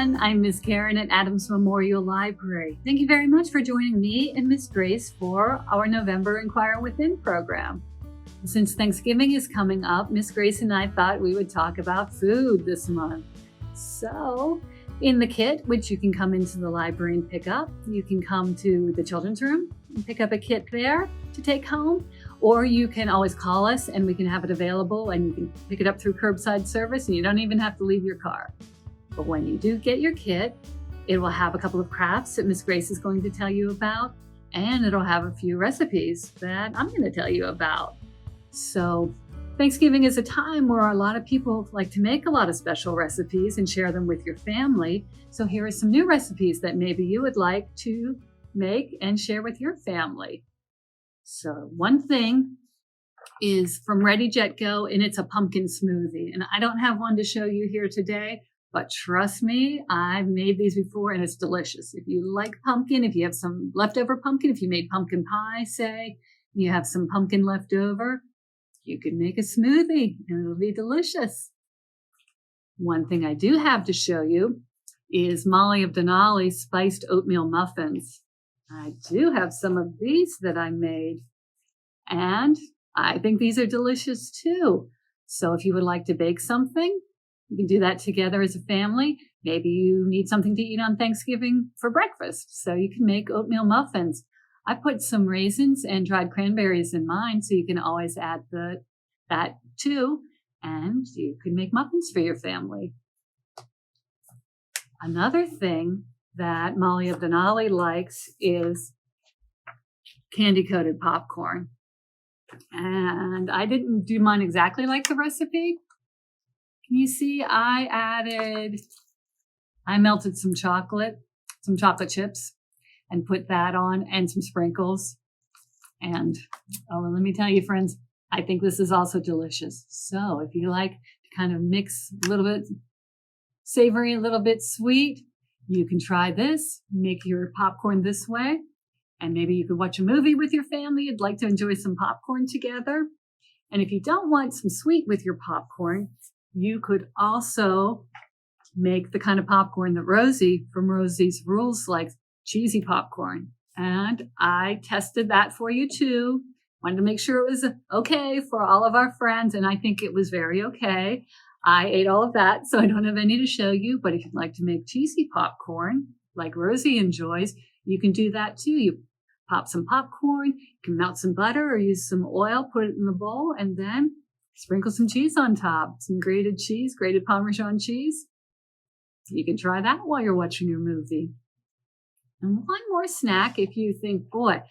everyone. I'm Miss Karen at Adams Memorial Library. Thank you very much for joining me and Miss Grace for our November Inquire Within program. Since Thanksgiving is coming up, Miss Grace and I thought we would talk about food this month. So, in the kit, which you can come into the library and pick up, you can come to the children's room and pick up a kit there to take home, or you can always call us and we can have it available and you can pick it up through curbside service and you don't even have to leave your car. But when you do get your kit, it will have a couple of crafts that Miss Grace is going to tell you about, and it'll have a few recipes that I'm going to tell you about. So Thanksgiving is a time where a lot of people like to make a lot of special recipes and share them with your family. So here are some new recipes that maybe you would like to make and share with your family. So one thing is from Ready Jet Go, and it's a pumpkin smoothie. And I don't have one to show you here today, but trust me, I've made these before and it's delicious. If you like pumpkin, if you have some leftover pumpkin, if you made pumpkin pie, say, you have some pumpkin left over, you can make a smoothie and it'll be delicious. One thing I do have to show you is Molly of Denali's spiced oatmeal muffins. I do have some of these that I made, and I think these are delicious too. So if you would like to bake something, you can do that together as a family. Maybe you need something to eat on Thanksgiving for breakfast, so you can make oatmeal muffins. I put some raisins and dried cranberries in mine, so you can always add that too, and you can make muffins for your family. Another thing that Molly of Denali likes is candy-coated popcorn. And I didn't do mine exactly like the recipe. Can you see I melted some chocolate chips and put that on and some sprinkles. And let me tell you, friends, I think this is also delicious. So if you like to kind of mix a little bit savory, a little bit sweet, you can try this, make your popcorn this way. And maybe you could watch a movie with your family. You'd like to enjoy some popcorn together. And if you don't want some sweet with your popcorn, you could also make the kind of popcorn that Rosie from Rosie's Rules likes, cheesy popcorn. And I tested that for you too. Wanted to make sure it was okay for all of our friends, and I think it was very okay. I ate all of that, so I don't have any to show you, but if you'd like to make cheesy popcorn like Rosie enjoys, you can do that too. You pop some popcorn, you can melt some butter or use some oil, put it in the bowl, and then sprinkle some cheese on top, some grated cheese, grated Parmesan cheese. You can try that while you're watching your movie. And one more snack if you think, boy,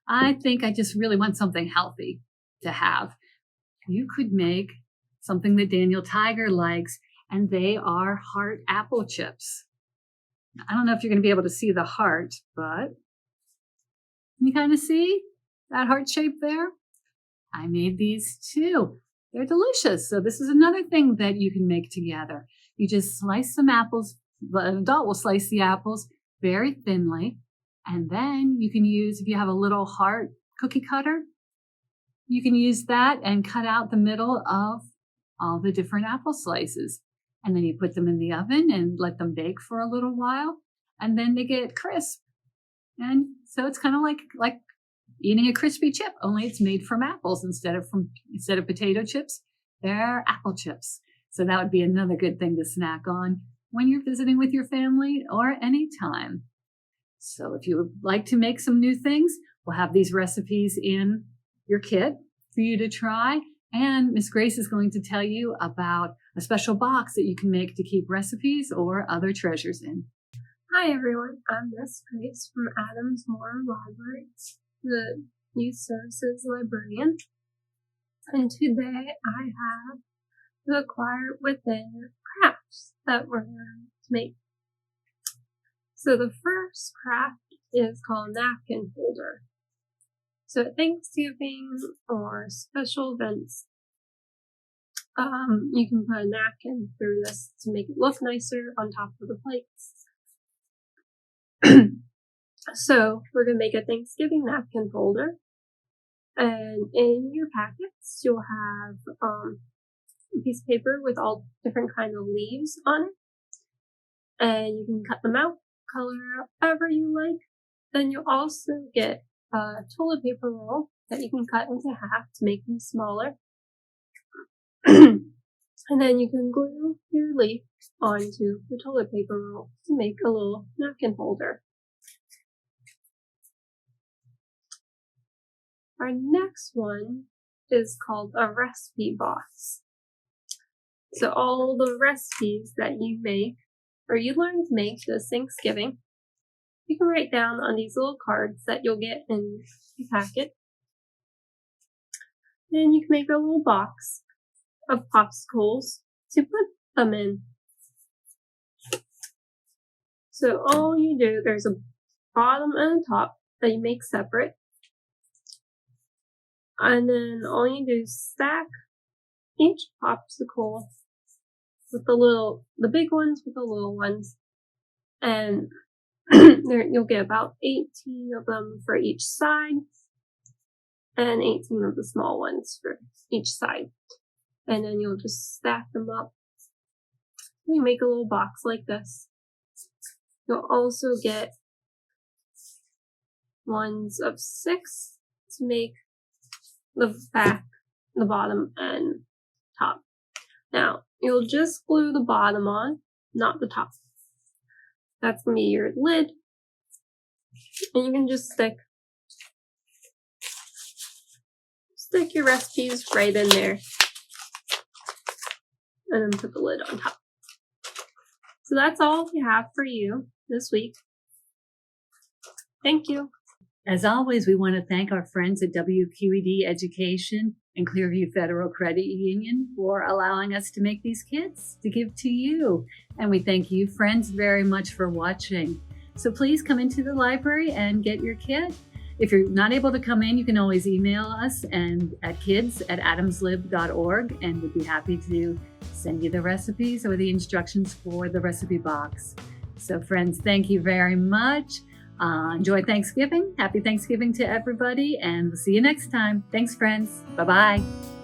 I think I just really want something healthy to have. You could make something that Daniel Tiger likes, and they are heart apple chips. I don't know if you're going to be able to see the heart, but can you kind of see that heart shape there? I made these too. They're delicious. So this is another thing that you can make together. You just slice some apples. An adult will slice the apples very thinly. And then you can use, if you have a little heart cookie cutter, you can use that and cut out the middle of all the different apple slices. And then you put them in the oven and let them bake for a little while. And then they get crisp. And so it's kind of like eating a crispy chip, only it's made from apples instead of potato chips. They're apple chips. So that would be another good thing to snack on when you're visiting with your family or anytime. So if you would like to make some new things, we'll have these recipes in your kit for you to try. And Miss Grace is going to tell you about a special box that you can make to keep recipes or other treasures in. Hi everyone, I'm Miss Grace from Adams Memorial Library, the Youth Services Librarian. And today I have the Inquire Within crafts that we're going to make. So the first craft is called napkin holder. So at Thanksgiving or special events, you can put a napkin through this to make it look nicer on top of the plates. So we're going to make a Thanksgiving napkin holder. And in your packets, you'll have a piece of paper with all different kinds of leaves on it. and you can cut them out, color however you like. Then you'll also get a toilet paper roll that you can cut into half to make them smaller. And then you can glue your leaf onto the toilet paper roll to make a little napkin holder. Our next one is called a recipe box. So all the recipes that you make or you learn to make this Thanksgiving, you can write down on these little cards that you'll get in the packet. Then you can make a little box of popsicles to put them in. So all you do, there's a bottom and a top that you make separate. And then all you do is stack each popsicle with the big ones with the little ones. And you'll get about 18 of them for each side and 18 of the small ones for each side. And then you'll just stack them up. You make a little box like this. You'll also get ones of 6 to make the back, the bottom, and top. Now, you'll just glue the bottom on, not the top. That's going to be your lid. And you can just stick your recipes right in there. And then put the lid on top. So that's all we have for you this week. Thank you. As always, we want to thank our friends at WQED Education and Clearview Federal Credit Union for allowing us to make these kits to give to you. And we thank you, friends, very much for watching. So please come into the library and get your kit. If you're not able to come in, you can always email us at kids@adamslib.org, and we'd be happy to send you the recipes or the instructions for the recipe box. So friends, thank you very much. Enjoy Thanksgiving. Happy Thanksgiving to everybody, and we'll see you next time. Thanks, friends. Bye-bye.